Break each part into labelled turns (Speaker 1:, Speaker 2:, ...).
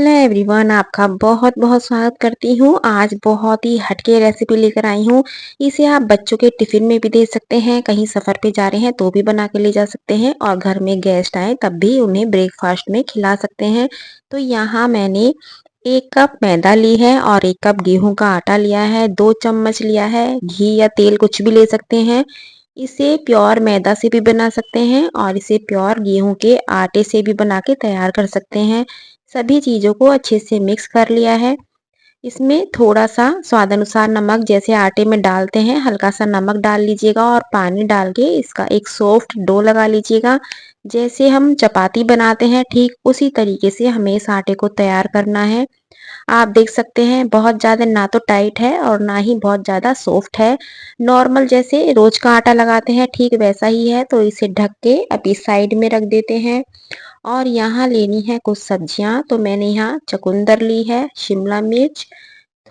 Speaker 1: Hello everyone, आपका बहुत बहुत स्वागत करती हूँ। आज बहुत ही हटके रेसिपी लेकर आई हूँ। इसे आप बच्चों के टिफिन में भी दे सकते हैं, कहीं सफ़र पे जा रहे हैं तो भी बना के ले जा सकते हैं और घर में गेस्ट आए तब भी उन्हें ब्रेकफास्ट में खिला सकते हैं। तो यहाँ मैंने 1 कप मैदा ली है और 1 कप गेहूं का आटा लिया है, 2 चम्मच लिया है घी या तेल, कुछ भी ले सकते हैं। इसे प्योर मैदा से भी बना सकते हैं और इसे प्योर गेहूं के आटे से भी बना के तैयार कर सकते हैं। सभी चीज़ों को अच्छे से मिक्स कर लिया है। इसमें थोड़ा-सा स्वाद अनुसार नमक, जैसे आटे में डालते हैं हल्का सा नमक डाल लीजिएगा और पानी डाल के इसका एक सॉफ्ट डो लगा लीजिएगा। जैसे हम चपाती बनाते हैं ठीक उसी तरीके से हमें इस आटे को तैयार करना है। आप देख सकते हैं बहुत ज़्यादा ना तो टाइट है और ना ही बहुत ज़्यादा सॉफ्ट है। नॉर्मल जैसे रोज का आटा लगाते हैं ठीक वैसा ही है। तो इसे ढक के अभी साइड में रख देते हैं। और यहाँ लेनी है कुछ सब्जियां। तो मैंने यहाँ चुकंदर ली है, शिमला मिर्च,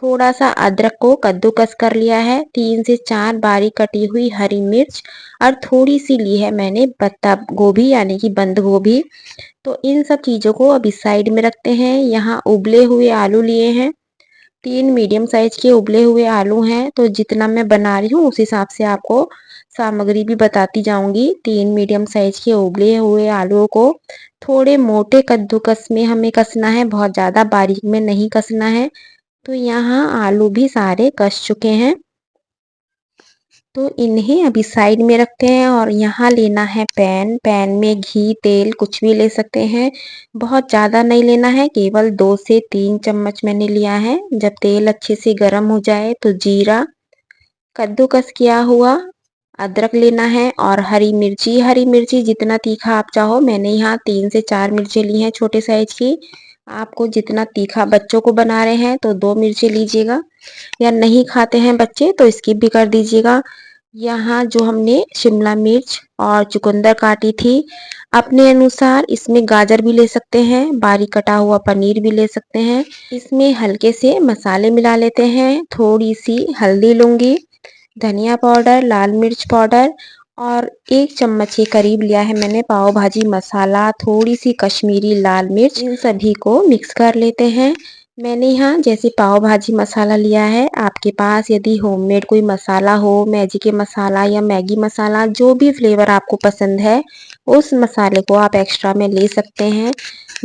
Speaker 1: थोड़ा सा अदरक को कद्दूकस कर लिया है, 3 से 4 बारीक कटी हुई हरी मिर्च और थोड़ी सी ली है मैंने पत्ता गोभी यानी कि बंद गोभी। तो इन सब चीजों को अभी साइड में रखते हैं। यहाँ उबले हुए आलू लिए हैं, 3 मीडियम साइज के उबले हुए आलू हैं। तो जितना मैं बना रही हूँ उस हिसाब से आपको सामग्री भी बताती जाऊंगी। 3 मीडियम साइज के उबले हुए आलूओं को थोड़े मोटे कद्दूकस में हमें कसना है, बहुत ज़्यादा बारीक में नहीं कसना है। तो यहाँ आलू भी सारे कस चुके हैं। तो इन्हें अभी साइड में रखते हैं और यहाँ लेना है पैन में घी तेल कुछ भी ले सकते हैं। बहुत ज़्यादा नहीं लेना है, केवल 2 से 3 चम्मच मैंने लिया है। जब तेल अच्छे से गर्म हो जाए तो जीरा, कद्दूकस किया हुआ अदरक लेना है और हरी मिर्ची जितना तीखा आप चाहो। मैंने यहाँ 3 से 4 मिर्चें ली हैं छोटे साइज की। आपको जितना तीखा बच्चों को बना रहे हैं तो 2 मिर्चें लीजिएगा, या नहीं खाते हैं बच्चे तो स्किप भी कर दीजिएगा। यहाँ जो हमने शिमला मिर्च और चुकंदर काटी थी अपने अनुसार, इसमें गाजर भी ले सकते हैं, बारीक कटा हुआ पनीर भी ले सकते हैं। इसमें हल्के से मसाले मिला लेते हैं। थोड़ी सी हल्दी लूंगी, धनिया पाउडर, लाल मिर्च पाउडर और 1 चम्मच के करीब लिया है मैंने पाव भाजी मसाला, थोड़ी सी कश्मीरी लाल मिर्च। इन सभी को मिक्स कर लेते हैं। मैंने यहाँ जैसे पाव भाजी मसाला लिया है, आपके पास यदि होममेड कोई मसाला हो, मैजिक मसाला या मैगी मसाला, जो भी फ्लेवर आपको पसंद है उस मसाले को आप एक्स्ट्रा में ले सकते हैं।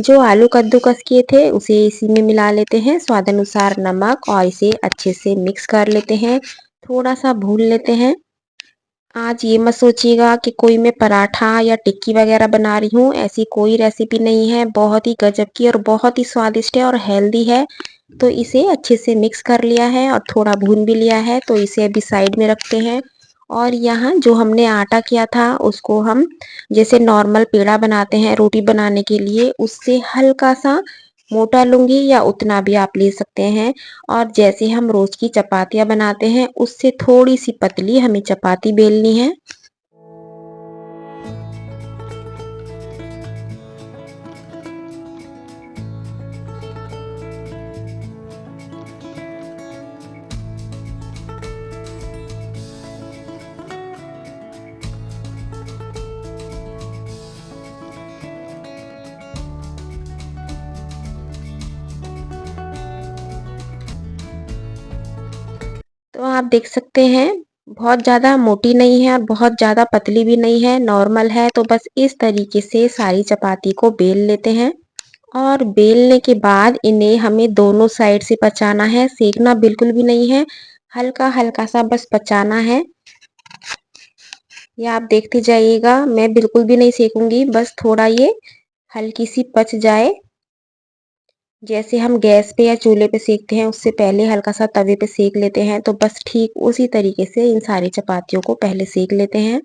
Speaker 1: जो आलू कद्दूकस किए थे उसे इसी में मिला लेते हैं, स्वाद अनुसार नमक, और इसे अच्छे से मिक्स कर लेते हैं, थोड़ा सा भून लेते हैं। आज ये मत सोचिएगा कि कोई मैं पराठा या टिक्की वगैरह बना रही हूँ, ऐसी कोई रेसिपी नहीं है। बहुत ही गजब की और बहुत ही स्वादिष्ट है और हेल्दी है। तो इसे अच्छे से मिक्स कर लिया है और थोड़ा भून भी लिया है। तो इसे अभी साइड में रखते हैं। और यहाँ जो हमने आटा किया था उसको हम जैसे नॉर्मल पेड़ा बनाते हैं रोटी बनाने के लिए, उससे हल्का सा मोटा लूंगी या उतना भी आप ले सकते हैं। और जैसे हम रोज की चपातियां बनाते हैं उससे थोड़ी सी पतली हमें चपाती बेलनी है। तो आप देख सकते हैं बहुत ज़्यादा मोटी नहीं है और बहुत ज़्यादा पतली भी नहीं है, नॉर्मल है। तो बस इस तरीके से सारी चपाती को बेल लेते हैं। और बेलने के बाद इन्हें हमें दोनों साइड से पचाना है, सेकना बिल्कुल भी नहीं है, हल्का हल्का सा बस पचाना है। ये आप देखते जाइएगा, मैं बिल्कुल भी नहीं सेकूंगी, बस थोड़ा ये हल्की सी पच जाए। जैसे हम गैस पे या चूल्हे पे सेकते हैं उससे पहले हल्का सा तवे पे सेक लेते हैं, तो बस ठीक उसी तरीके से इन सारी चपातियों को पहले सेक लेते हैं।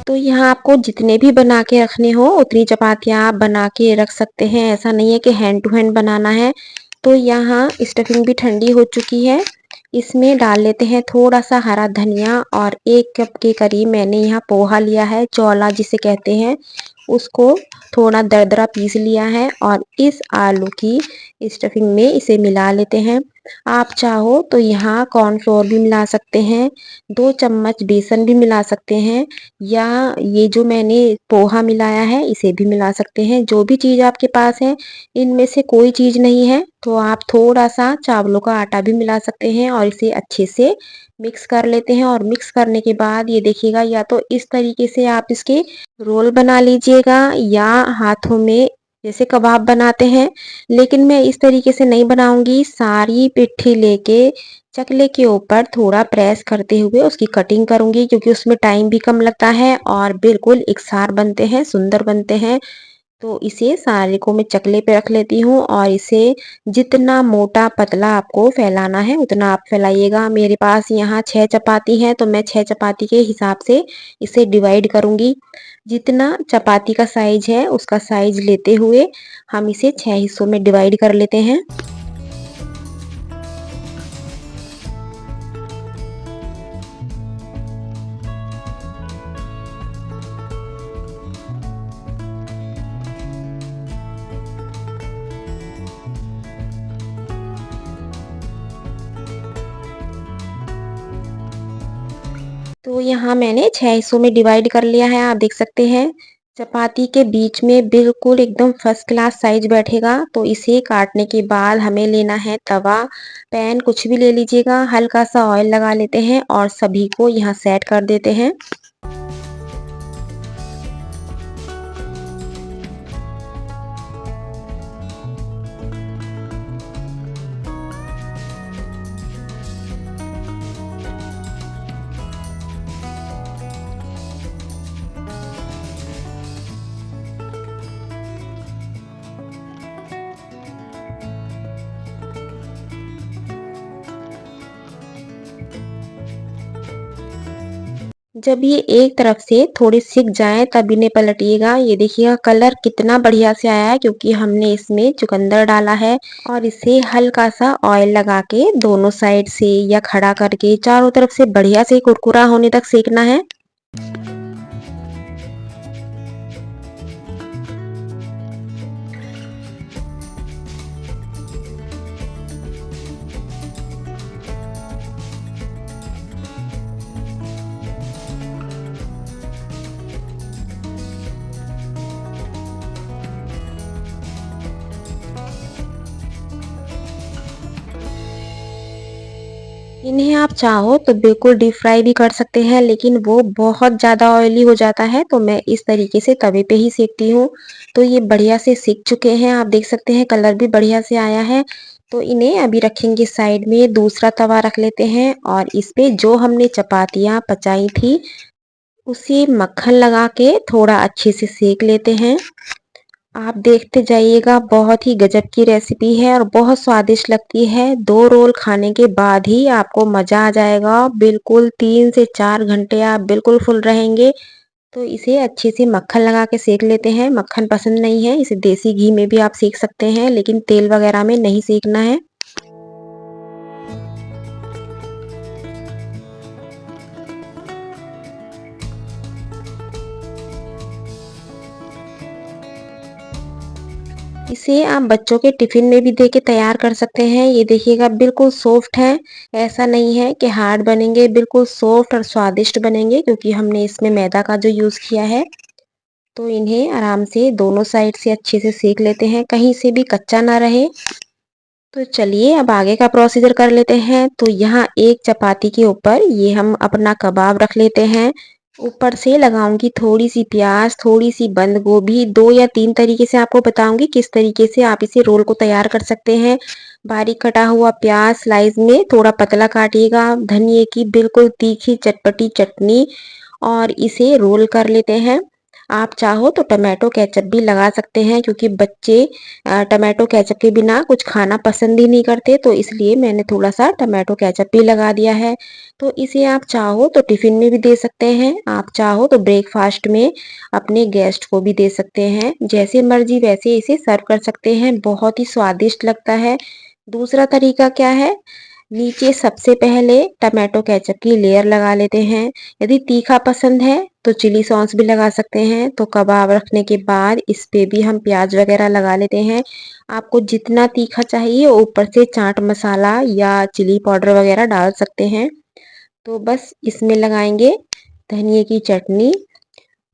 Speaker 1: तो यहाँ आपको जितने भी बना के रखने हो उतनी चपातियाँ आप बना के रख सकते हैं, ऐसा नहीं है कि हैंड टू हैंड बनाना है। तो यहाँ स्टफिंग भी ठंडी हो चुकी है। इसमें डाल लेते हैं थोड़ा-सा हरा धनिया और 1 कप के करीब मैंने यहाँ पोहा लिया है, चौला जिसे कहते हैं, उसको थोड़ा दरदरा पीस लिया है और इस आलू की स्टफिंग में इसे मिला लेते हैं। आप चाहो तो यहाँ कॉर्नफ्लोर भी मिला सकते हैं, 2 चम्मच बेसन भी मिला सकते हैं या ये जो मैंने पोहा मिलाया है इसे भी मिला सकते हैं। जो भी चीज़ आपके पास है, इनमें से कोई चीज़ नहीं है तो आप थोड़ा-सा चावलों का आटा भी मिला सकते हैं और इसे अच्छे से मिक्स कर लेते हैं और मिक्स करने के बाद ये देखिएगा या तो इस तरीके से आप इसके रोल बना लीजिएगा या हाथों में जैसे कबाब बनाते हैं, लेकिन मैं इस तरीके से नहीं बनाऊंगी। सारी पिट्ठी लेके चकले के ऊपर थोड़ा प्रेस करते हुए उसकी कटिंग करूंगी क्योंकि उसमें टाइम भी कम लगता है और बिल्कुल एकसार बनते हैं, सुंदर बनते हैं। तो इसे सारे को मैं चकले पे रख लेती हूँ और इसे जितना मोटा पतला आपको फैलाना है उतना आप फैलाइएगा। मेरे पास यहाँ 6 चपाती हैं तो मैं 6 चपाती के हिसाब से इसे डिवाइड करूँगी। जितना चपाती का साइज है उसका साइज लेते हुए हम इसे 6 हिस्सों में डिवाइड कर लेते हैं। तो यहाँ मैंने 6 हिस्सों में डिवाइड कर लिया है, आप देख सकते हैं। चपाती के बीच में बिल्कुल एकदम फर्स्ट क्लास साइज बैठेगा। तो इसे काटने के बाद हमें लेना है तवा, पैन कुछ भी ले लीजिएगा, हल्का सा ऑयल लगा लेते हैं और सभी को यहाँ सेट कर देते हैं। जब ये एक तरफ से थोड़े सिक जाएँ तब इन्हें पलटिएगा। ये देखिएगा कलर कितना बढ़िया से आया है क्योंकि हमने इसमें चुकंदर डाला है और इसे हल्का सा ऑयल लगा के दोनों साइड से या खड़ा करके चारों तरफ से बढ़िया से कुरकुरा होने तक सेकना है। इन्हें आप चाहो तो बिल्कुल डीप फ्राई भी कर सकते हैं लेकिन वो बहुत ज़्यादा ऑयली हो जाता है तो मैं इस तरीके से तवे पे ही सेकती हूँ। तो ये बढ़िया से सिक चुके हैं, आप देख सकते हैं कलर भी बढ़िया से आया है। तो इन्हें अभी रखेंगे साइड में, दूसरा तवा रख लेते हैं और इस पे जो हमने चपातियाँ पचाई थी उसे मक्खन लगा के थोड़ा अच्छे से सेक लेते हैं। आप देखते जाइएगा, बहुत ही गजब की रेसिपी है और बहुत स्वादिष्ट लगती है। 2 रोल खाने के बाद ही आपको मज़ा आ जाएगा। बिल्कुल 3 से 4 घंटे आप बिल्कुल फुल रहेंगे। तो इसे अच्छे से मक्खन लगा के सेक लेते हैं। मक्खन पसंद नहीं है, इसे देसी घी में भी आप सेक सकते हैं लेकिन तेल वगैरह में नहीं सेकना है। इसे आप बच्चों के टिफ़िन में भी दे के तैयार कर सकते हैं। ये देखिएगा बिल्कुल सॉफ्ट है, ऐसा नहीं है कि हार्ड बनेंगे, बिल्कुल सॉफ्ट और स्वादिष्ट बनेंगे क्योंकि हमने इसमें मैदा का जो यूज़ किया है। तो इन्हें आराम से दोनों साइड से अच्छे से सेक लेते हैं, कहीं से भी कच्चा ना रहे। तो चलिए अब आगे का प्रोसीजर कर लेते हैं। तो यहाँ एक चपाती के ऊपर ये हम अपना कबाब रख लेते हैं। ऊपर से लगाऊंगी थोड़ी सी प्याज, थोड़ी सी बंद गोभी, 2 या 3 तरीके से आपको बताऊंगी किस तरीके से आप इसे रोल को तैयार कर सकते हैं। बारीक कटा हुआ प्याज स्लाइस में थोड़ा पतला काटिएगा, धनिए की बिल्कुल तीखी चटपटी चटनी और इसे रोल कर लेते हैं। आप चाहो तो टमाटो केचप भी लगा सकते हैं क्योंकि बच्चे टमाटो केचप के बिना कुछ खाना पसंद ही नहीं करते तो इसलिए मैंने थोड़ा सा टमाटो केचप भी लगा दिया है। तो इसे आप चाहो तो टिफिन में भी दे सकते हैं, आप चाहो तो ब्रेकफास्ट में अपने गेस्ट को भी दे सकते हैं, जैसे मर्जी वैसे इसे सर्व कर सकते हैं। बहुत ही स्वादिष्ट लगता है। दूसरा तरीका क्या है, नीचे सबसे पहले टमाटो केचप की लेयर लगा लेते हैं। यदि तीखा पसंद है तो चिली सॉस भी लगा सकते हैं। तो कबाब रखने के बाद इस पे भी हम प्याज वगैरह लगा लेते हैं। आपको जितना तीखा चाहिए ऊपर से चाट मसाला या चिली पाउडर वगैरह डाल सकते हैं। तो बस इसमें लगाएंगे धनिए की चटनी,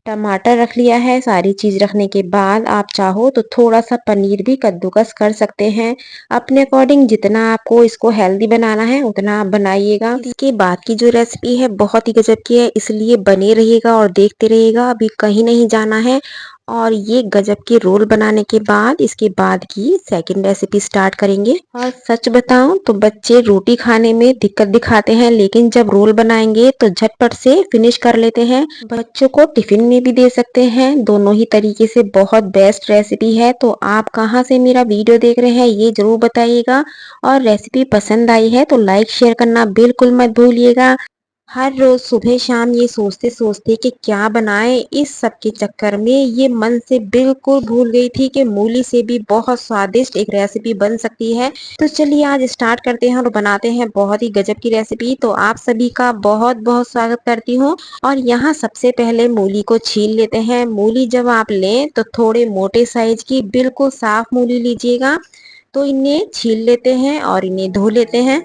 Speaker 1: टमाटर रख लिया है। सारी चीज रखने के बाद आप चाहो तो थोड़ा सा पनीर भी कद्दूकस कर सकते हैं। अपने अकॉर्डिंग जितना आपको इसको हेल्दी बनाना है उतना आप बनाइएगा। इसके बाद की जो रेसिपी है बहुत ही गजब की है, इसलिए बने रहिएगा और देखते रहिएगा, अभी कहीं नहीं जाना है। और ये गजब के रोल बनाने के बाद इसके बाद की सेकंड रेसिपी स्टार्ट करेंगे। और सच बताऊं तो बच्चे रोटी खाने में दिक्कत दिखाते हैं, लेकिन जब रोल बनाएंगे तो झटपट से फिनिश कर लेते हैं। बच्चों को टिफिन में भी दे सकते हैं, दोनों ही तरीके से बहुत बेस्ट रेसिपी है। तो आप कहाँ से मेरा वीडियो देख रहे हैं ये जरूर बताइएगा। और रेसिपी पसंद आई है तो लाइक शेयर करना बिल्कुल मत भूलिएगा। हर रोज सुबह शाम ये सोचते सोचते कि क्या बनाएं, इस सब के चक्कर में ये मन से बिल्कुल भूल गई थी कि मूली से भी बहुत स्वादिष्ट एक रेसिपी बन सकती है। तो चलिए आज स्टार्ट करते हैं और बनाते हैं बहुत ही गजब की रेसिपी। तो आप सभी का बहुत बहुत स्वागत करती हूँ। और यहाँ सबसे पहले मूली को छील लेते हैं। मूली जब आप लें तो थोड़े मोटे साइज की बिल्कुल साफ मूली लीजिएगा। तो इन्हें छील लेते हैं और इन्हें धो लेते हैं।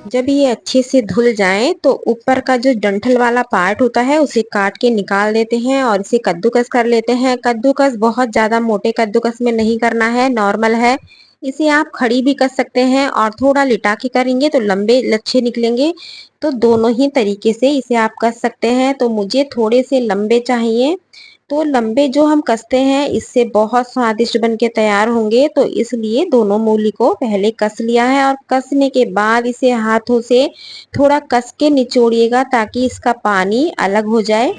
Speaker 1: जब ये अच्छे से धुल जाएं तो ऊपर का जो डंठल वाला पार्ट होता है उसे काट के निकाल देते हैं और इसे कद्दूकस कर लेते हैं। कद्दूकस बहुत ज्यादा मोटे कद्दूकस में नहीं करना है, नॉर्मल है। इसे आप खड़ी भी कर सकते हैं और थोड़ा लिटा के करेंगे तो लंबे लच्छे निकलेंगे। तो दोनों ही तरीके से इसे आप कर सकते हैं। तो मुझे थोड़े से लंबे चाहिए, तो लंबे जो हम कसते हैं इससे बहुत स्वादिष्ट बन के तैयार होंगे। तो इसलिए दोनों मूली को पहले कस लिया है और कसने के बाद इसे हाथों से थोड़ा कस के निचोड़िएगा ताकि इसका पानी अलग हो जाए।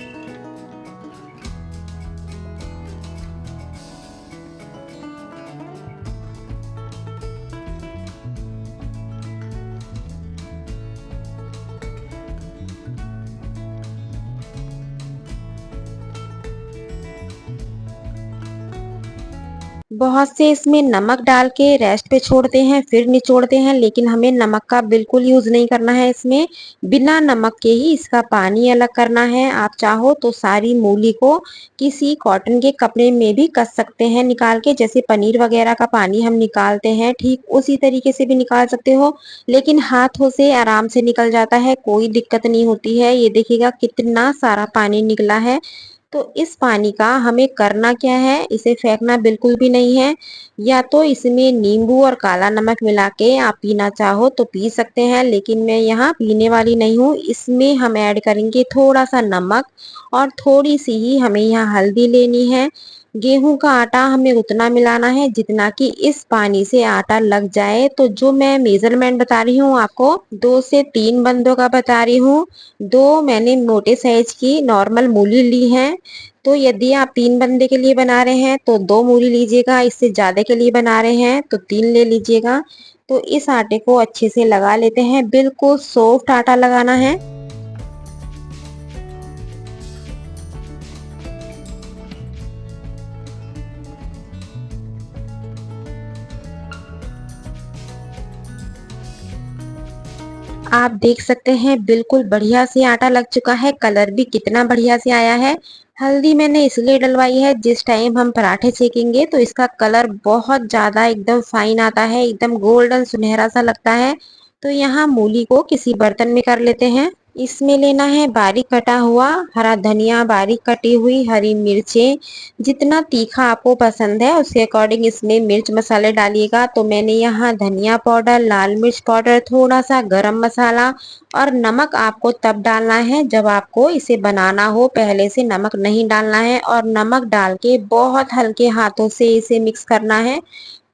Speaker 1: बहुत से इसमें नमक डाल के रेस्ट पे छोड़ते हैं फिर निचोड़ते हैं, लेकिन हमें नमक का बिल्कुल यूज नहीं करना है। इसमें बिना नमक के ही इसका पानी अलग करना है। आप चाहो तो सारी मूली को किसी कॉटन के कपड़े में भी कस सकते हैं निकाल के, जैसे पनीर वगैरह का पानी हम निकालते हैं ठीक उसी तरीके से भी निकाल सकते हो। लेकिन हाथों से आराम से निकल जाता है, कोई दिक्कत नहीं होती है। ये देखिएगा कितना सारा पानी निकला है। तो इस पानी का हमें करना क्या है, इसे फेंकना बिल्कुल भी नहीं है। या तो इसमें नींबू और काला नमक मिला के आप पीना चाहो तो पी सकते हैं, लेकिन मैं यहाँ पीने वाली नहीं हूँ। इसमें हम ऐड करेंगे थोड़ा सा नमक और थोड़ी सी ही हमें यहाँ हल्दी लेनी है। गेहूं का आटा हमें उतना मिलाना है जितना कि इस पानी से आटा लग जाए। तो जो मैं मेजरमेंट बता रही हूँ आपको 2 से 3 बंदों का बता रही हूँ। दो मैंने मोटे साइज की नॉर्मल मूली ली है। तो यदि आप 3 बंदे के लिए बना रहे हैं तो 2 मूली लीजिएगा, इससे ज्यादा के लिए बना रहे हैं तो 3 ले लीजिएगा। तो इस आटे को अच्छे से लगा लेते हैं, बिल्कुल सॉफ्ट आटा लगाना है। आप देख सकते हैं बिल्कुल बढ़िया से आटा लग चुका है, कलर भी कितना बढ़िया से आया है। हल्दी मैंने इसलिए डलवाई है, जिस टाइम हम पराठे सेकेंगे तो इसका कलर बहुत ज्यादा एकदम फाइन आता है, एकदम गोल्डन सुनहरा सा लगता है। तो यहाँ मूली को किसी बर्तन में कर लेते हैं। इसमें लेना है बारीक कटा हुआ हरा धनिया, बारीक कटी हुई हरी मिर्चें। जितना तीखा आपको पसंद है उसके अकॉर्डिंग इसमें मिर्च मसाले डालिएगा। तो मैंने यहाँ धनिया पाउडर, लाल मिर्च पाउडर, थोड़ा सा गरम मसाला और नमक आपको तब डालना है जब आपको इसे बनाना हो, पहले से नमक नहीं डालना है। और नमक डाल के बहुत हल्के हाथों से इसे मिक्स करना है।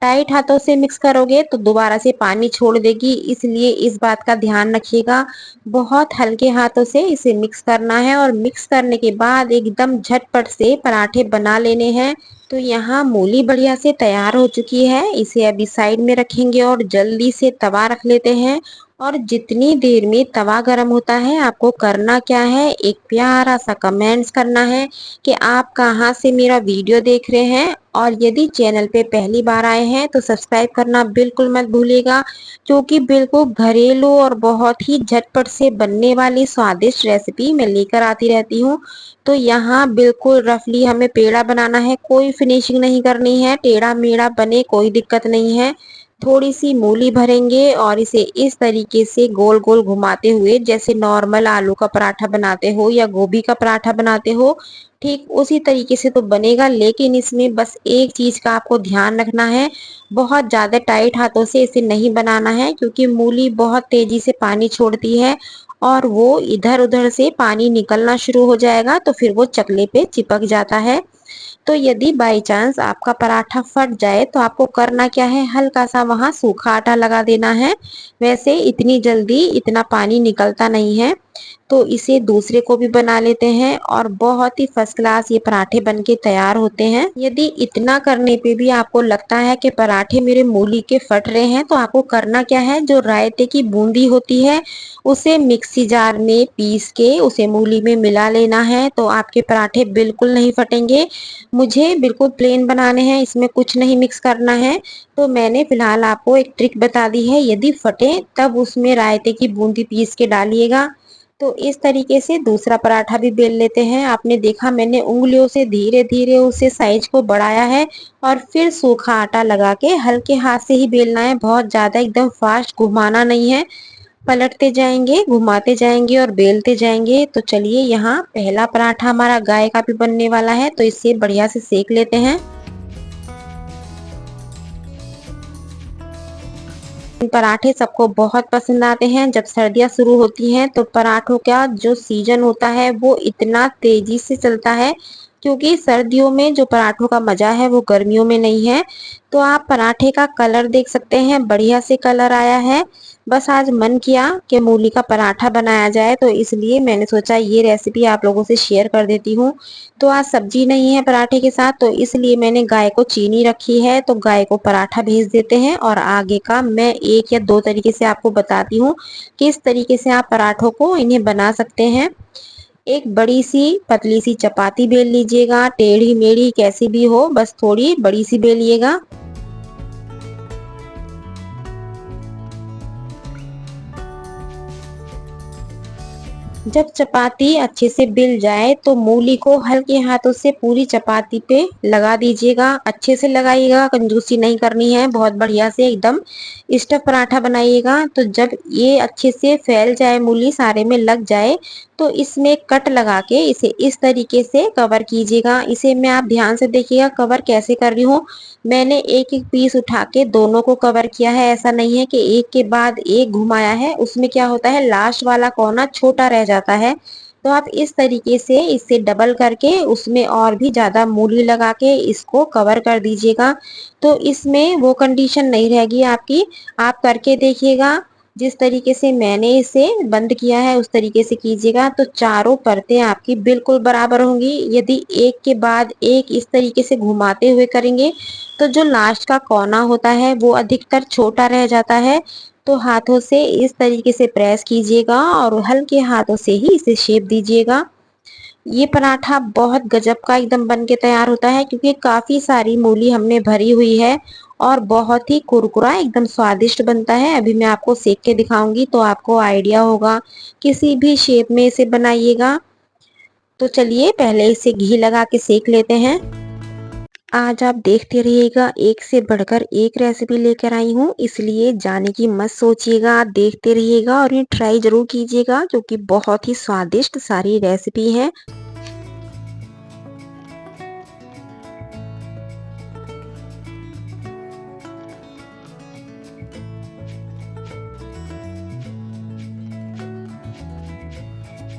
Speaker 1: टाइट हाथों से मिक्स करोगे तो दोबारा से पानी छोड़ देगी, इसलिए इस बात का ध्यान रखिएगा। बहुत हल्के हाथों से इसे मिक्स करना है और मिक्स करने के बाद एकदम झटपट से पराठे बना लेने हैं। तो यहाँ मूली बढ़िया से तैयार हो चुकी है, इसे अभी साइड में रखेंगे और जल्दी से तवा रख लेते हैं। और जितनी देर में तवा गर्म होता है आपको करना क्या है, एक प्यारा सा कमेंट्स करना है कि आप कहाँ से मेरा वीडियो देख रहे हैं। और यदि चैनल पे पहली बार आए हैं तो सब्सक्राइब करना बिल्कुल मत भूलिएगा, क्योंकि बिल्कुल घरेलू और बहुत ही झटपट से बनने वाली स्वादिष्ट रेसिपी मैं लेकर आती रहती हूँ। तो यहाँ बिल्कुल रफली हमें पेड़ा बनाना है, कोई फिनिशिंग नहीं करनी है, टेढ़ा मेढ़ा बने कोई दिक्कत नहीं है। थोड़ी सी मूली भरेंगे और इसे इस तरीके से गोल गोल घुमाते हुए, जैसे नॉर्मल आलू का पराठा बनाते हो या गोभी का पराठा बनाते हो, ठीक उसी तरीके से तो बनेगा। लेकिन इसमें बस एक चीज का आपको ध्यान रखना है, बहुत ज्यादा टाइट हाथों से इसे नहीं बनाना है, क्योंकि मूली बहुत तेजी से पानी छोड़ती है और वो इधर उधर से पानी निकलना शुरू हो जाएगा तो फिर वो चकले पे चिपक जाता है। तो यदि बाई चांस आपका पराठा फट जाए तो आपको करना क्या है, हल्का सा वहां सूखा आटा लगा देना है। वैसे इतनी जल्दी इतना पानी निकलता नहीं है। तो इसे दूसरे को भी बना लेते हैं और बहुत ही फर्स्ट क्लास ये पराठे बनके तैयार होते हैं। यदि इतना करने पे भी आपको लगता है कि पराठे मेरे मूली के फट रहे हैं तो आपको करना क्या है, जो रायते की बूंदी होती है उसे मिक्सी जार में पीस के उसे मूली में मिला लेना है, तो आपके पराठे बिल्कुल नहीं फटेंगे। मुझे बिल्कुल प्लेन बनाने हैं, इसमें कुछ नहीं मिक्स करना है। तो मैंने फिलहाल आपको एक ट्रिक बता दी है, यदि फटे तब उसमें रायते की बूंदी पीस के डालिएगा। तो इस तरीके से दूसरा पराठा भी बेल लेते हैं। आपने देखा मैंने उंगलियों से धीरे धीरे उसे साइज को बढ़ाया है और फिर सूखा आटा लगा के हल्के हाथ से ही बेलना है, बहुत ज्यादा एकदम फास्ट घुमाना नहीं है। पलटते जाएंगे, घुमाते जाएंगे और बेलते जाएंगे। तो चलिए, यहाँ पहला पराठा हमारा गाय का भी बनने वाला है, तो इसे बढ़िया से सेक लेते हैं। पराठे सबको बहुत पसंद आते हैं। जब सर्दियां शुरू होती हैं तो पराठों का जो सीजन होता है वो इतना तेजी से चलता है, क्योंकि सर्दियों में जो पराठों का मजा है वो गर्मियों में नहीं है। तो आप पराठे का कलर देख सकते हैं, बढ़िया से कलर आया है। बस आज मन किया कि मूली का पराठा बनाया जाए, तो इसलिए मैंने सोचा ये रेसिपी आप लोगों से शेयर कर देती हूँ। तो आज सब्जी नहीं है पराठे के साथ, तो इसलिए मैंने गाय को चीनी रखी है, तो गाय को पराठा भेज देते हैं और आगे का मैं एक या दो तरीके से आपको बताती हूँ किस तरीके से आप पराठों को इन्हें बना सकते हैं। एक बड़ी सी पतली सी चपाती बेल लीजिएगा, टेढ़ी मेढ़ी कैसी भी हो, बस थोड़ी बड़ी सी बेलिएगा। जब चपाती अच्छे से बिल जाए तो मूली को हल्के हाथों से पूरी चपाती पे लगा दीजिएगा, अच्छे से लगाइएगा, कंजूसी नहीं करनी है, बहुत बढ़िया से एकदम स्टफ पराठा बनाइएगा। तो जब ये अच्छे से फैल जाए, मूली सारे में लग जाए, तो इसमें कट लगा के इसे इस तरीके से कवर कीजिएगा। इसे मैं आप ध्यान से देखिएगा कवर कैसे कर रही हूँ। मैंने एक एक पीस उठा के दोनों को कवर किया है, ऐसा नहीं है कि एक के बाद एक घुमाया है, उसमें क्या होता है लास्ट वाला कोना छोटा रह जाता है। तो आप इस तरीके से इसे डबल करके उसमें और भी ज्यादा मूली लगा के इसको कवर कर दीजिएगा। तो इसमें वो कंडीशन नहीं रहेगी आपकी, आप करके देखिएगा। जिस तरीके से मैंने इसे बंद किया है उस तरीके से कीजिएगा, तो चारों परतें आपकी बिल्कुल बराबर होंगी। यदि एक के बाद एक इस तरीके से घुमाते हुए करेंगे तो जो लास्ट का कोना होता है वो अधिकतर छोटा रह जाता है। तो हाथों से इस तरीके से प्रेस कीजिएगा और हल्के हाथों से ही इसे शेप दीजिएगा। ये पराठा बहुत गजब का एकदम बन के तैयार होता है, क्योंकि काफी सारी मूली हमने भरी हुई है और बहुत ही कुरकुरा एकदम स्वादिष्ट बनता है। अभी मैं आपको सेक के दिखाऊंगी तो आपको आइडिया होगा। किसी भी शेप में इसे बनाइएगा। तो चलिए पहले इसे घी लगा के सेक लेते हैं। आज आप देखते रहिएगा, एक से बढ़कर एक रेसिपी लेकर आई हूँ, इसलिए जाने की मत सोचिएगा, आप देखते रहिएगा और ये ट्राई जरूर कीजिएगा, क्योंकि बहुत ही स्वादिष्ट सारी रेसिपी है।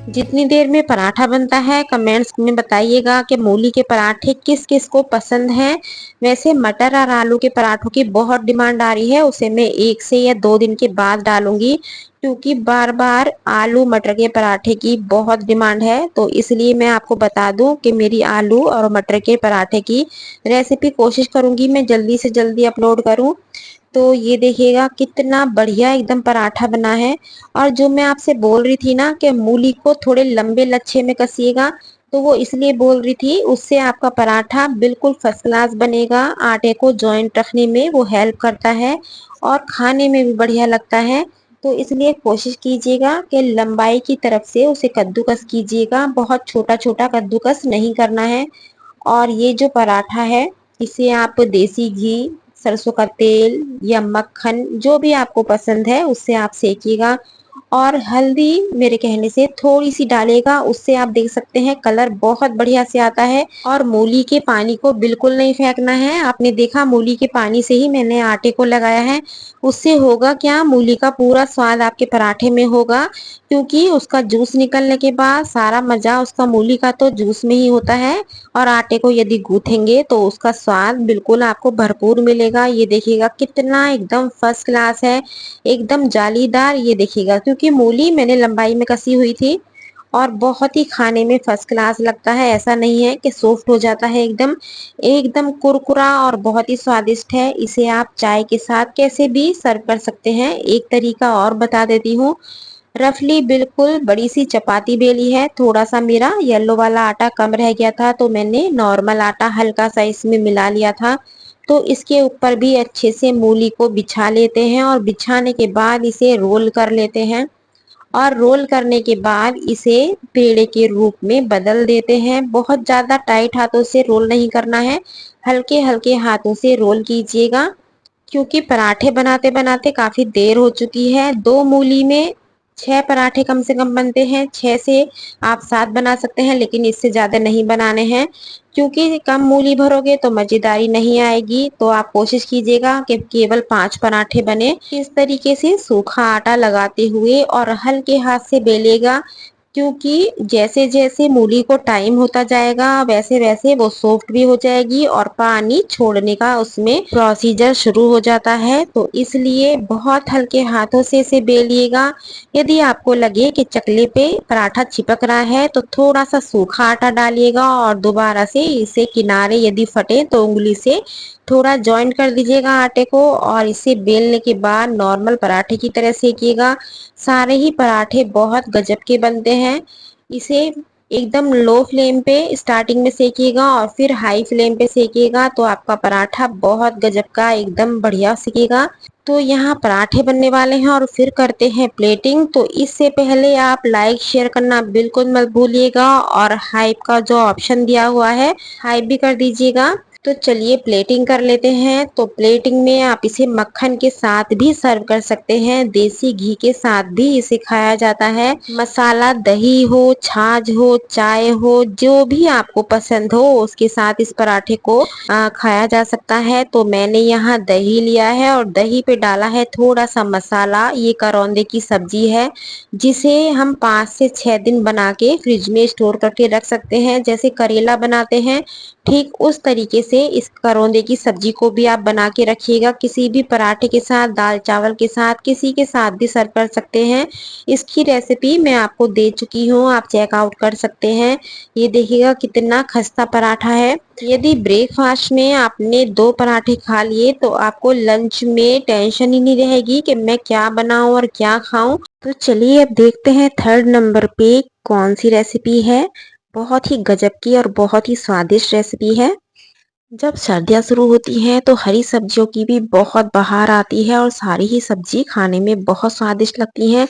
Speaker 1: जितनी देर में पराठा बनता है कमेंट्स में बताइएगा कि मूली के पराठे किस किस को पसंद हैं। वैसे मटर और आलू के पराठों की बहुत डिमांड आ रही है, उसे मैं 1 से या 2 दिन के बाद डालूंगी, क्योंकि बार बार आलू मटर के पराठे की बहुत डिमांड है। तो इसलिए मैं आपको बता दूं कि मेरी आलू और मटर के पराठे की रेसिपी कोशिश करूंगी मैं जल्दी से जल्दी अपलोड करूं। तो ये देखिएगा कितना बढ़िया एकदम पराठा बना है। और जो मैं आपसे बोल रही थी ना कि मूली को थोड़े लंबे लच्छे में कसिएगा, तो वो इसलिए बोल रही थी, उससे आपका पराठा बिल्कुल फर्स्ट क्लास बनेगा। आटे को जॉइंट रखने में वो हेल्प करता है और खाने में भी बढ़िया लगता है। तो इसलिए कोशिश कीजिएगा कि लंबाई की तरफ से उसे कद्दूकस कीजिएगा, बहुत छोटा छोटा कद्दूकस नहीं करना है। और ये जो पराठा है इसे आप देसी घी, सरसों का तेल या मक्खन जो भी आपको पसंद है उससे आप सेकिएगा। और हल्दी मेरे कहने से थोड़ी सी डालेगा, उससे आप देख सकते हैं कलर बहुत बढ़िया से आता है। और मूली के पानी को बिल्कुल नहीं फेंकना है। आपने देखा मूली के पानी से ही मैंने आटे को लगाया है। उससे होगा क्या, मूली का पूरा स्वाद आपके पराठे में होगा, क्योंकि उसका जूस निकलने के बाद सारा मजा उसका मूली का तो जूस में ही होता है। और आटे को यदि गूंथेंगे तो उसका स्वाद बिल्कुल आपको भरपूर मिलेगा। ये देखिएगा कितना एकदम फर्स्ट क्लास है, एकदम जालीदार। ये देखिएगा क्योंकि मूली मैंने लंबाई में कसी हुई थी और बहुत ही खाने में फर्स्ट क्लास लगता है। ऐसा नहीं है कि सॉफ्ट हो जाता है, एकदम एकदम कुरकुरा और बहुत ही स्वादिष्ट है। इसे आप चाय के साथ कैसे भी सर्व कर सकते हैं। एक तरीका और बता देती हूँ। रफली बिल्कुल बड़ी सी चपाती बेली है, थोड़ा सा मेरा येलो वाला आटा कम रह गया था तो मैंने नॉर्मल आटा हल्का सा इसमें मिला लिया था। तो इसके ऊपर भी अच्छे से मूली को बिछा लेते हैं और बिछाने के बाद इसे रोल कर लेते हैं। और रोल करने के बाद इसे पेड़े के रूप में बदल देते हैं। बहुत ज्यादा टाइट हाथों से रोल नहीं करना है, हल्के हल्के हाथों से रोल कीजिएगा, क्योंकि पराठे बनाते बनाते काफी देर हो चुकी है। 2 मूली में 6 पराठे कम से कम बनते हैं, 6 से आप 7 बना सकते हैं, लेकिन इससे ज्यादा नहीं बनाने हैं, क्योंकि कम मूली भरोगे तो मजेदारी नहीं आएगी। तो आप कोशिश कीजिएगा कि केवल 5 पराठे बने। इस तरीके से सूखा आटा लगाते हुए और हल्के हाथ से बेलेगा, क्योंकि जैसे जैसे मूली को टाइम होता जाएगा वैसे वैसे वो सॉफ्ट भी हो जाएगी और पानी छोड़ने का उसमें प्रोसीजर शुरू हो जाता है। तो इसलिए बहुत हल्के हाथों से इसे बेलिएगा। यदि आपको लगे कि चकले पे पराठा चिपक रहा है तो थोड़ा सा सूखा आटा डालिएगा और दोबारा से इसे किनारे यदि फटे तो उंगली से थोड़ा जॉइंट कर दीजिएगा आटे को और इसे बेलने के बाद नॉर्मल पराठे की तरह सेकिएगा। सारे ही पराठे बहुत गजब के बनते हैं। इसे एकदम लो फ्लेम पे स्टार्टिंग में सेकिएगा और फिर हाई फ्लेम पे सेकिएगा, तो आपका पराठा बहुत गजब का एकदम बढ़िया सेकेगा। तो यहाँ पराठे बनने वाले हैं और फिर करते हैं प्लेटिंग। तो इससे पहले आप लाइक शेयर करना बिल्कुल मत भूलिएगा और हाइप का जो ऑप्शन दिया हुआ है हाइप भी कर दीजिएगा। तो चलिए प्लेटिंग कर लेते हैं। तो प्लेटिंग में आप इसे मक्खन के साथ भी सर्व कर सकते हैं, देसी घी के साथ भी इसे खाया जाता है। मसाला दही हो, छाछ हो, चाय हो, जो भी आपको पसंद हो उसके साथ इस पराठे को खाया जा सकता है। तो मैंने यहाँ दही लिया है और दही पे डाला है थोड़ा सा मसाला। ये करौंदे की सब्जी है जिसे हम 5 से 6 दिन बना के फ्रिज में स्टोर करके रख सकते हैं, जैसे करेला बनाते हैं ठीक उस तरीके से इस करौंदे की सब्जी को भी आप बना के रखिएगा। किसी भी पराठे के साथ, दाल चावल के साथ, किसी के साथ भी सर्व कर सकते हैं। इसकी रेसिपी मैं आपको दे चुकी हूँ, आप चेकआउट कर सकते हैं। ये देखिएगा कितना खस्ता पराठा है। यदि ब्रेकफास्ट में आपने 2 पराठे खा लिए तो आपको लंच में टेंशन ही नहीं रहेगी कि मैं क्या बनाऊं और क्या खाऊं। तो चलिए अब देखते हैं 3rd नंबर पे कौन सी रेसिपी है। बहुत ही गजब की और बहुत ही स्वादिष्ट रेसिपी है। जब सर्दियाँ शुरू होती हैं तो हरी सब्जियों की भी बहुत बहार आती है और सारी ही सब्जी खाने में बहुत स्वादिष्ट लगती हैं।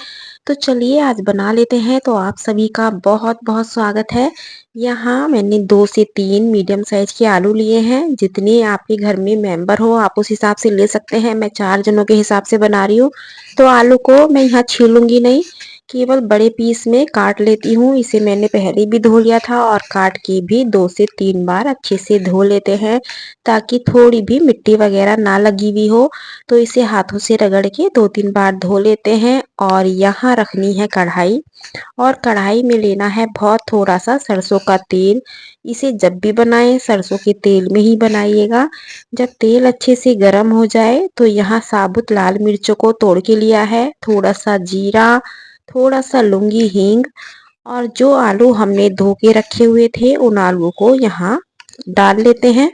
Speaker 1: तो चलिए आज बना लेते हैं। तो आप सभी का बहुत बहुत स्वागत है। यहाँ मैंने 2 से 3 मीडियम साइज के आलू लिए हैं। जितने आपके घर में मेंबर हो आप उस हिसाब से ले सकते हैं। मैं 4 जनों के हिसाब से बना रही हूँ, तो आलू को मैं यहाँ छीलूंगी नहीं, केवल बड़े पीस में काट लेती हूँ। इसे मैंने पहले भी धो लिया था और काट के भी 2 से 3 बार अच्छे से धो लेते हैं ताकि थोड़ी भी मिट्टी वगैरह ना लगी हुई हो। तो इसे हाथों से रगड़ के 2-3 बार धो लेते हैं और यहाँ रखनी है कढ़ाई और कढ़ाई में लेना है बहुत थोड़ा सा सरसों का तेल। इसे जब भी बनाएं सरसों के तेल में ही बनाइएगा। जब तेल अच्छे से गर्म हो जाए तो यहाँ साबुत लाल मिर्चों को तोड़ के लिया है, थोड़ा सा जीरा, थोड़ा सा लौंगी हींग और जो आलू हमने धो के रखे हुए थे उन आलू को यहाँ डाल लेते हैं।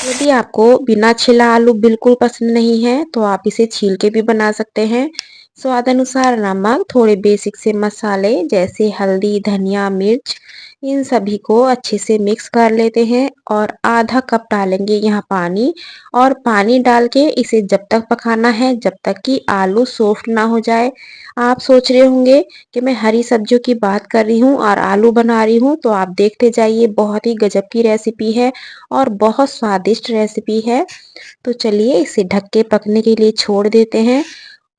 Speaker 1: यदि आपको बिना छिला आलू बिल्कुल पसंद नहीं है तो आप इसे छील के भी बना सकते हैं। स्वाद अनुसार नमक, थोड़े बेसिक से मसाले जैसे हल्दी, धनिया, मिर्च, इन सभी को अच्छे से मिक्स कर लेते हैं और आधा कप डालेंगे यहाँ पानी और पानी डाल के इसे जब तक पकाना है जब तक कि आलू सॉफ्ट ना हो जाए। आप सोच रहे होंगे कि मैं हरी सब्जियों की बात कर रही हूँ और आलू बना रही हूँ, तो आप देखते जाइए, बहुत ही गजब की रेसिपी है और बहुत स्वादिष्ट रेसिपी है। तो चलिए इसे ढक के पकने के लिए छोड़ देते हैं।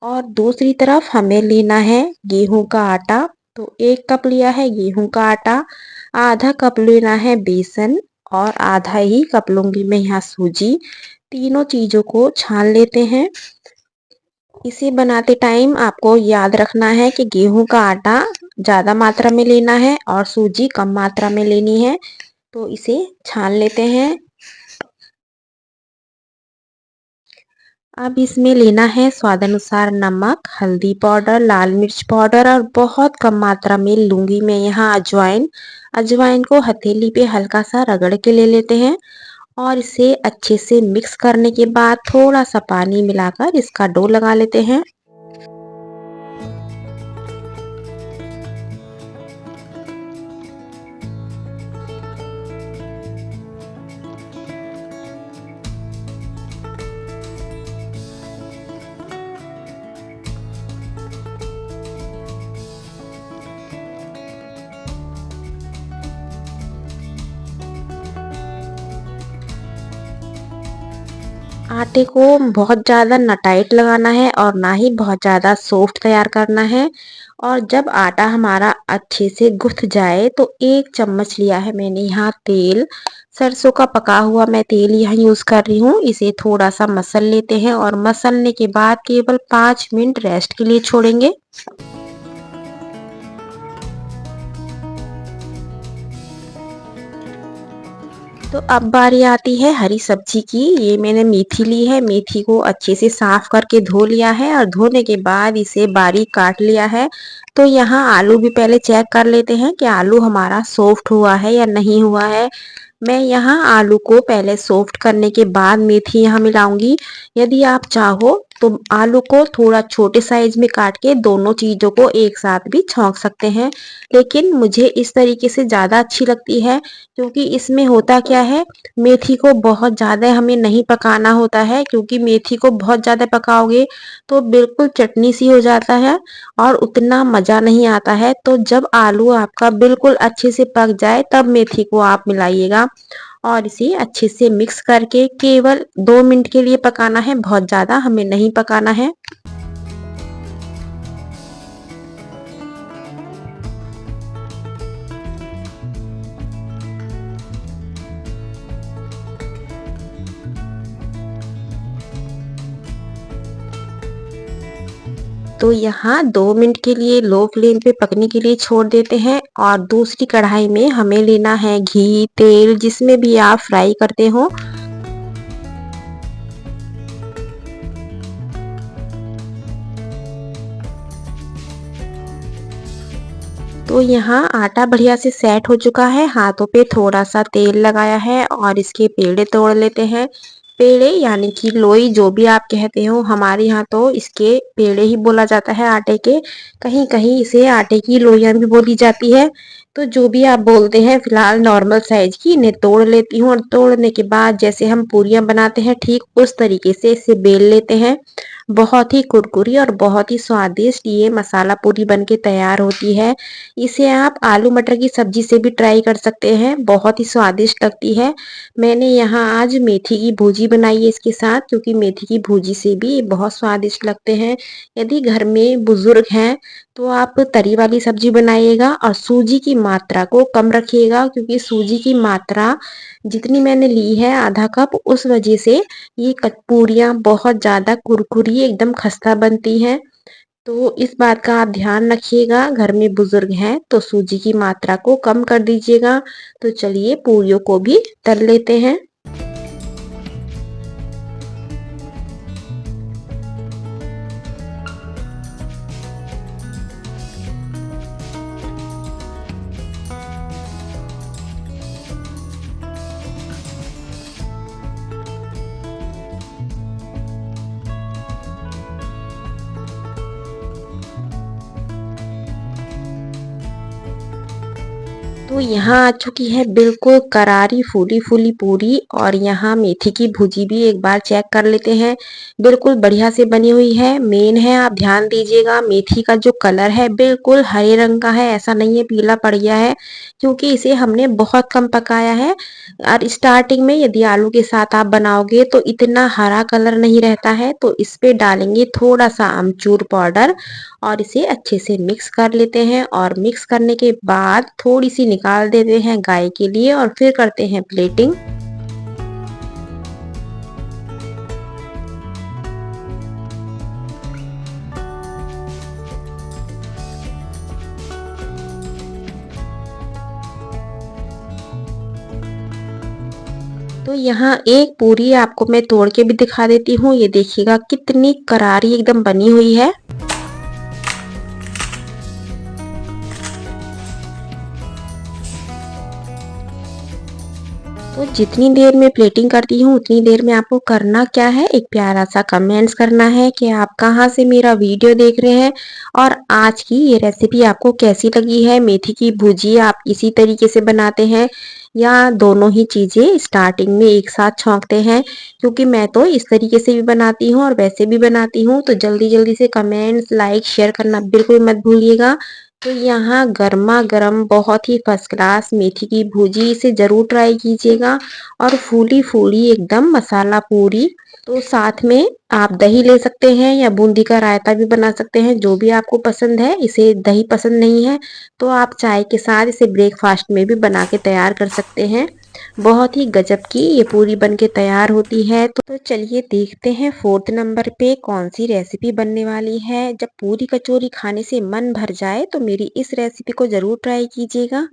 Speaker 1: और दूसरी तरफ हमें लेना है गेहूं का आटा। तो 1 कप लिया है गेहूं का आटा, आधा कप लेना है बेसन और आधा ही कप लूंगी मैं यहाँ सूजी। तीनों चीजों को छान लेते हैं। इसे बनाते टाइम आपको याद रखना है कि गेहूं का आटा ज़्यादा मात्रा में लेना है और सूजी कम मात्रा में लेनी है। तो इसे छान लेते हैं। अब इसमें लेना है स्वाद अनुसार नमक, हल्दी पाउडर, लाल मिर्च पाउडर और बहुत कम मात्रा में लूंगी मैं यहाँ अजवाइन। अजवाइन को हथेली पे हल्का सा रगड़ के ले लेते हैं और इसे अच्छे से मिक्स करने के बाद थोड़ा सा पानी मिलाकर इसका डो लगा लेते हैं। आटे को बहुत ज़्यादा ना टाइट लगाना है और ना ही बहुत ज़्यादा सॉफ्ट तैयार करना है। और जब आटा हमारा अच्छे से गुथ जाए तो 1 चम्मच लिया है मैंने यहाँ तेल। सरसों का पका हुआ मैं तेल यहाँ यूज़ कर रही हूँ। इसे थोड़ा सा मसल लेते हैं और मसलने के बाद केवल 5 मिनट रेस्ट के लिए छोड़ेंगे। तो अब बारी आती है हरी सब्जी की। ये मैंने मेथी ली है, मेथी को अच्छे से साफ करके धो लिया है और धोने के बाद इसे बारीक काट लिया है। तो यहाँ आलू भी पहले चेक कर लेते हैं कि आलू हमारा सॉफ्ट हुआ है या नहीं हुआ है। मैं यहाँ आलू को पहले सॉफ्ट करने के बाद मेथी यहाँ मिलाऊंगी। यदि आप चाहो तो आलू को थोड़ा छोटे साइज में काट के दोनों चीजों को एक साथ भी छौंक सकते हैं, लेकिन मुझे इस तरीके से ज़्यादा अच्छी लगती है क्योंकि इसमें होता क्या है, मेथी को बहुत ज़्यादा हमें नहीं पकाना होता है क्योंकि मेथी को बहुत ज़्यादा पकाओगे तो बिल्कुल चटनी सी हो जाता है और उतना मज़ा नहीं आता है। तो जब आलू आपका बिल्कुल अच्छे से पक जाए तब मेथी को आप मिलाइएगा और इसे अच्छे से मिक्स करके केवल 2 मिनट के लिए पकाना है, बहुत ज़्यादा हमें नहीं पकाना है। तो यहाँ 2 मिनट के लिए लो फ्लेम पे पकने के लिए छोड़ देते हैं और दूसरी कढ़ाई में हमें लेना है घी, तेल, जिसमें भी आप फ्राई करते हो। तो यहाँ आटा बढ़िया से सेट हो चुका है, हाथों पे थोड़ा सा तेल लगाया है और इसके पेड़े तोड़ लेते हैं। पेड़े यानी कि लोई, जो भी आप कहते हो, हमारे यहाँ तो इसके पेड़े ही बोला जाता है आटे के। कहीं कहीं इसे आटे की लोइयां भी बोली जाती है। तो जो भी आप बोलते हैं, फिलहाल नॉर्मल साइज की इन्हें तोड़ लेती हूँ और तोड़ने के बाद जैसे हम पूरियां बनाते हैं ठीक उस तरीके से इसे बेल लेते हैं बहुत ही कुरकुरी और बहुत ही स्वादिष्ट ये मसाला पूरी बनके तैयार होती है। इसे आप आलू मटर की सब्जी से भी ट्राई कर सकते हैं, बहुत ही स्वादिष्ट लगती है। मैंने यहाँ आज मेथी की भुजी बनाई है इसके साथ, क्योंकि मेथी की भुजी से भी ये बहुत स्वादिष्ट लगते हैं। यदि घर में बुजुर्ग हैं तो आप तरी वाली सब्जी बनाइएगा और सूजी की मात्रा को कम रखिएगा, क्योंकि सूजी की मात्रा जितनी मैंने ली है आधा कप, उस वजह से ये पूरियाँ बहुत ज़्यादा कुरकुरी एकदम खस्ता बनती हैं। तो इस बात का आप ध्यान रखिएगा, घर में बुजुर्ग हैं तो सूजी की मात्रा को कम कर दीजिएगा। तो चलिए पूरियों को भी तल लेते हैं। तो यहाँ आ चुकी है बिल्कुल करारी फूली-फूली पूरी, और यहाँ मेथी की भुजी भी एक बार चेक कर लेते हैं। बिल्कुल बढ़िया से बनी हुई है। मेन है, आप ध्यान दीजिएगा, मेथी का जो कलर है बिल्कुल हरे रंग का है, ऐसा नहीं है पीला पड़ गया है, क्योंकि इसे हमने बहुत कम पकाया है। और स्टार्टिंग में यदि आलू के साथ आप बनाओगे तो इतना हरा कलर नहीं रहता है। तो इस पे डालेंगे थोड़ा सा अमचूर पाउडर और इसे अच्छे से मिक्स कर लेते हैं, और मिक्स करने के बाद थोड़ी सी निकाल देते हैं गाय के लिए और फिर करते हैं प्लेटिंग। तो यहाँ एक पूरी आपको मैं तोड़ के भी दिखा देती हूँ। ये देखिएगा कितनी करारी एकदम बनी हुई है। तो जितनी देर में प्लेटिंग करती हूँ उतनी देर में आपको करना क्या है, एक प्यारा सा कमेंट्स करना है कि आप कहाँ से मेरा वीडियो देख रहे हैं और आज की ये रेसिपी आपको कैसी लगी है। मेथी की भुजी आप इसी तरीके से बनाते हैं या दोनों ही चीज़ें स्टार्टिंग में एक साथ छौंकते हैं, क्योंकि मैं तो इस तरीके से भी बनाती हूँ और वैसे भी बनाती हूँ। तो जल्दी जल्दी से कमेंट्स लाइक शेयर करना बिल्कुल मत भूलिएगा। तो यहाँ गरमा-गरम बहुत ही फर्स्ट क्लास मेथी की भुजी, इसे ज़रूर ट्राई कीजिएगा। और फूली-फूली एकदम मसाला पूरी। तो साथ में आप दही ले सकते हैं या बूंदी का रायता भी बना सकते हैं, जो भी आपको पसंद है। इसे दही पसंद नहीं है तो आप चाय के साथ इसे ब्रेकफास्ट में भी बना के तैयार कर सकते हैं। बहुत ही गजब की ये पूरी बन के तैयार होती है। तो चलिए देखते हैं फोर्थ नंबर पे कौन सी रेसिपी बनने वाली है। जब पूरी कचौरी खाने से मन भर जाए तो मेरी इस रेसिपी को ज़रूर ट्राई कीजिएगा।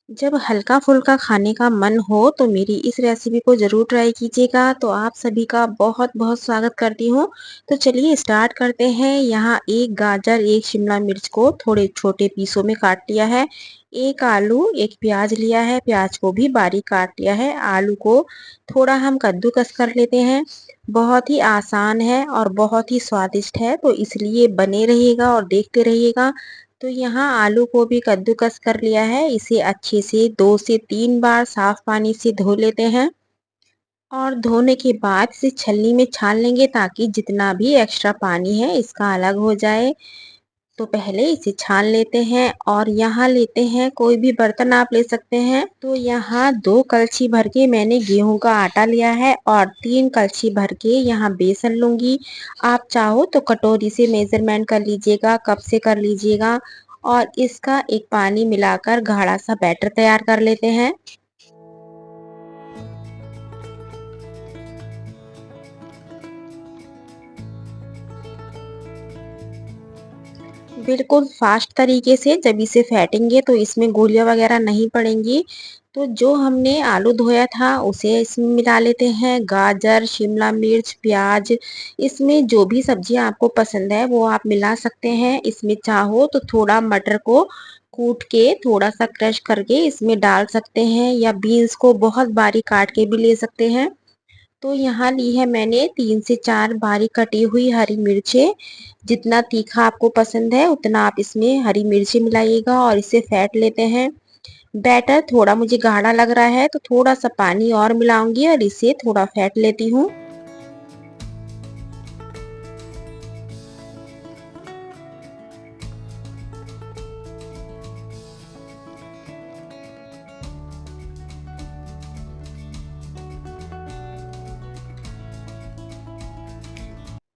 Speaker 1: जब हल्का-फुल्का खाने का मन हो तो मेरी इस रेसिपी को ज़रूर ट्राई कीजिएगा। तो आप सभी का बहुत-बहुत स्वागत करती हूँ। तो चलिए स्टार्ट करते हैं। यहाँ एक गाजर, एक शिमला मिर्च को थोड़े छोटे पीसों में काट लिया है। एक आलू, एक प्याज लिया है, प्याज को भी बारीक काट लिया है। आलू को थोड़ा हम कद्दूकस कर लेते हैं। बहुत ही आसान है और बहुत ही स्वादिष्ट है, तो इसलिए बने रहिएगा और देखते रहिएगा। तो यहाँ आलू को भी कद्दूकस कर लिया है। इसे अच्छे से 2 से 3 बार साफ पानी से धो लेते हैं, और धोने के बाद इसे छलनी में छान लेंगे ताकि जितना भी एक्स्ट्रा पानी है इसका अलग हो जाए। तो पहले इसे छान लेते हैं, और यहाँ लेते हैं कोई भी बर्तन आप ले सकते हैं। तो यहाँ 2 कलछी भर के मैंने गेहूं का आटा लिया है और 3 कलछी भर के यहाँ बेसन लूंगी। आप चाहो तो कटोरी से मेजरमेंट कर लीजिएगा, कप से कर लीजिएगा, और इसका एक पानी मिलाकर गाढ़ा सा बैटर तैयार कर लेते हैं। बिल्कुल फास्ट तरीके से जब इसे फेंटेंगे तो इसमें गोलियां वगैरह नहीं पड़ेंगी। तो जो हमने आलू धोया था उसे इसमें मिला लेते हैं। गाजर, शिमला मिर्च, प्याज, इसमें जो भी सब्जियां आपको पसंद है वो आप मिला सकते हैं। इसमें चाहो तो थोड़ा मटर को कूट के थोड़ा सा क्रश करके इसमें डाल सकते हैं, या बीन्स को बहुत बारीक काट के भी ले सकते हैं। तो यहाँ ली है मैंने 3 से 4 बारीक कटी हुई हरी मिर्चें। जितना तीखा आपको पसंद है उतना आप इसमें हरी मिर्ची मिलाइएगा और इसे फेंट लेते हैं। बैटर थोड़ा मुझे गाढ़ा लग रहा है तो थोड़ा सा पानी और मिलाऊंगी और इसे थोड़ा फेंट लेती हूँ।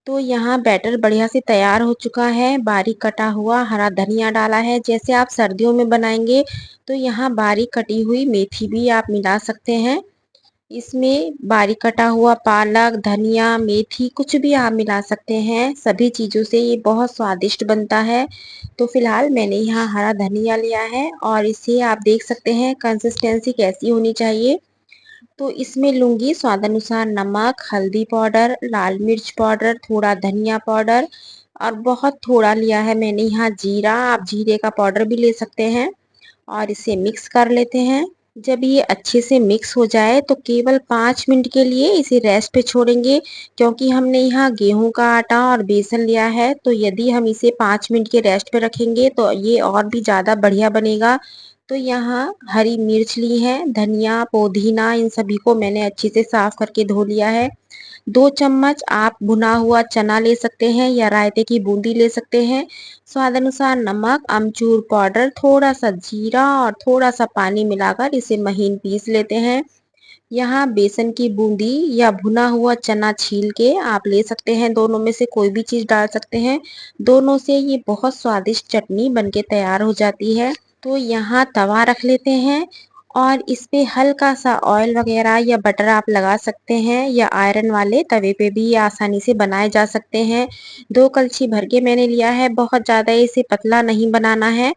Speaker 1: तो यहाँ बैटर बढ़िया से तैयार हो चुका है। बारीक कटा हुआ हरा धनिया डाला है। जैसे आप सर्दियों में बनाएंगे तो यहाँ बारीक कटी हुई मेथी भी आप मिला सकते हैं। इसमें बारीक कटा हुआ पालक, धनिया, मेथी कुछ भी आप मिला सकते हैं। सभी चीज़ों से ये बहुत स्वादिष्ट बनता है। तो फिलहाल मैंने यहाँ हरा धनिया लिया है और इसे आप देख सकते हैं कंसिस्टेंसी कैसी होनी चाहिए। तो इसमें लूंगी स्वाद अनुसार नमक, हल्दी पाउडर, लाल मिर्च पाउडर, थोड़ा धनिया पाउडर और बहुत थोड़ा लिया है मैंने यहाँ जीरा। आप जीरे का पाउडर भी ले सकते हैं और इसे मिक्स कर लेते हैं। जब ये अच्छे से मिक्स हो जाए तो केवल 5 मिनट के लिए इसे रेस्ट पे छोड़ेंगे, क्योंकि हमने यहाँ गेहूं का आटा और बेसन लिया है। तो यदि हम इसे 5 मिनट के रेस्ट पे रखेंगे तो ये और भी ज़्यादा बढ़िया बनेगा। तो यहाँ हरी मिर्च ली है, धनिया, पुदीना, इन सभी को मैंने अच्छे से साफ करके धो लिया है। 2 चम्मच आप भुना हुआ चना ले सकते हैं या रायते की बूंदी ले सकते हैं। स्वाद अनुसार नमक, अमचूर पाउडर, थोड़ा सा जीरा और थोड़ा सा पानी मिलाकर इसे महीन पीस लेते हैं। यहाँ बेसन की बूंदी या भुना हुआ चना छील के आप ले सकते हैं। दोनों में से कोई भी चीज़ डाल सकते हैं। दोनों से ये बहुत स्वादिष्ट चटनी बनके तैयार हो जाती है। तो यहाँ तवा रख लेते हैं और इस पे हल्का सा ऑयल वगैरह या बटर आप लगा सकते हैं या आयरन वाले तवे पे भी ये आसानी से बनाए जा सकते हैं। 2 कलछी भर के मैंने लिया है। बहुत ज़्यादा इसे पतला नहीं बनाना है,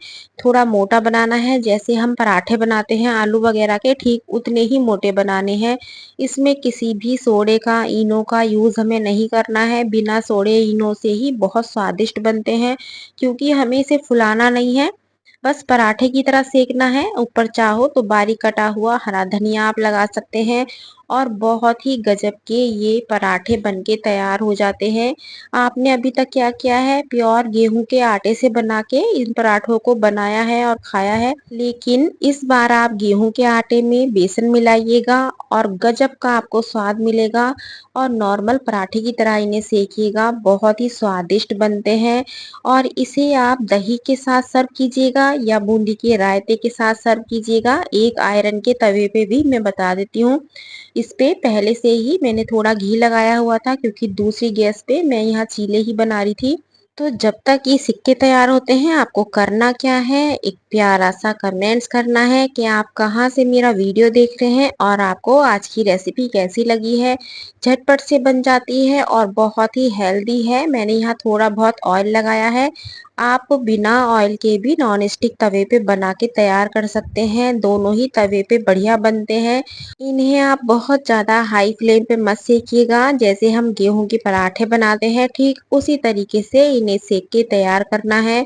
Speaker 1: थोड़ा मोटा बनाना है। जैसे हम पराठे बनाते हैं आलू वगैरह के, ठीक उतने ही मोटे बनाने हैं। इसमें किसी भी सोडे का, इनो का यूज़ हमें नहीं करना है। बिना सोडे इनो से ही बहुत स्वादिष्ट बनते हैं, क्योंकि हमें इसे फुलाना नहीं है, बस पराठे की तरह सेकना है। ऊपर चाहो तो बारीक कटा हुआ हरा धनिया आप लगा सकते हैं और बहुत ही गजब के ये पराठे बनके तैयार हो जाते हैं। आपने अभी तक क्या किया है, प्योर गेहूं के आटे से बना के इन पराठों को बनाया है और खाया है, लेकिन इस बार आप गेहूं के आटे में बेसन मिलाइएगा और गजब का आपको स्वाद मिलेगा। और नॉर्मल पराठे की तरह इन्हें सेकिएगा, बहुत ही स्वादिष्ट बनते हैं। और इसे आप दही के साथ सर्व कीजिएगा या बूंदी के रायते के साथ सर्व कीजिएगा। एक आयरन के तवे पे भी मैं बता देती हूँ, इस पे पहले से ही मैंने थोड़ा घी लगाया हुआ था, क्योंकि दूसरी गैस पे मैं यहाँ चीले ही बना रही थी। तो जब तक ये सिक्के तैयार होते हैं आपको करना क्या है, एक प्यारा सा कमेंट्स करना है कि आप कहाँ से मेरा वीडियो देख रहे हैं और आपको आज की रेसिपी कैसी लगी है। झटपट से बन जाती है और बहुत ही हेल्दी है। मैंने यहाँ थोड़ा बहुत ऑयल लगाया है। आप बिना ऑयल के भी नॉन स्टिक तवे पे बना के तैयार कर सकते हैं। दोनों ही तवे पे बढ़िया बनते हैं। इन्हें आप बहुत ज़्यादा हाई फ्लेम पे मत सेकिएगा। जैसे हम गेहूं के पराठे बनाते हैं ठीक उसी तरीके से इन्हें सेक के तैयार करना है।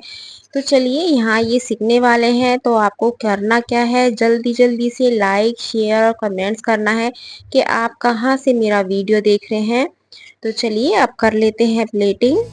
Speaker 1: तो चलिए यहाँ ये सीखने वाले हैं, तो आपको करना क्या है, जल्दी जल्दी से लाइक, शेयर और कमेंट्स करना है कि आप कहाँ से मेरा वीडियो देख रहे हैं। तो चलिए अब कर लेते हैं प्लेटिंग।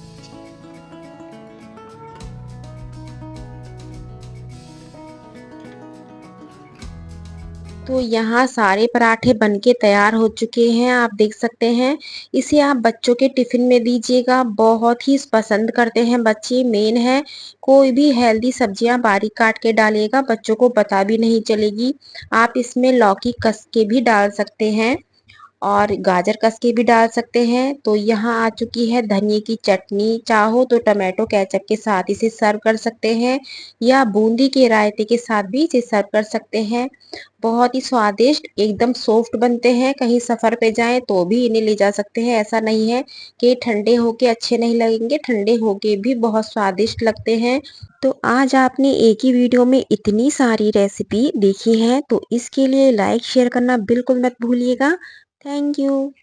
Speaker 1: तो यहाँ सारे पराठे बनके तैयार हो चुके हैं, आप देख सकते हैं। इसे आप बच्चों के टिफिन में दीजिएगा, बहुत ही पसंद करते हैं बच्चे। मेन है कोई भी हेल्दी सब्जियां बारीक काट के डालिएगा, बच्चों को पता भी नहीं चलेगी। आप इसमें लौकी कस के भी डाल सकते हैं और गाजर कस के भी डाल सकते हैं। तो यहाँ आ चुकी है धनिए की चटनी। चाहो तो टमाटो केचप के साथ इसे सर्व कर सकते हैं या बूंदी के रायते के साथ भी इसे सर्व कर सकते हैं। बहुत ही स्वादिष्ट, एकदम सॉफ्ट बनते हैं। कहीं सफर पे जाएं तो भी इन्हें ले जा सकते हैं। ऐसा नहीं है कि ठंडे होके अच्छे नहीं लगेंगे, ठंडे होके भी बहुत स्वादिष्ट लगते हैं। तो आज आपने एक ही वीडियो में इतनी सारी रेसिपी देखी है, तो इसके लिए लाइक शेयर करना बिल्कुल मत भूलिएगा। Thank you.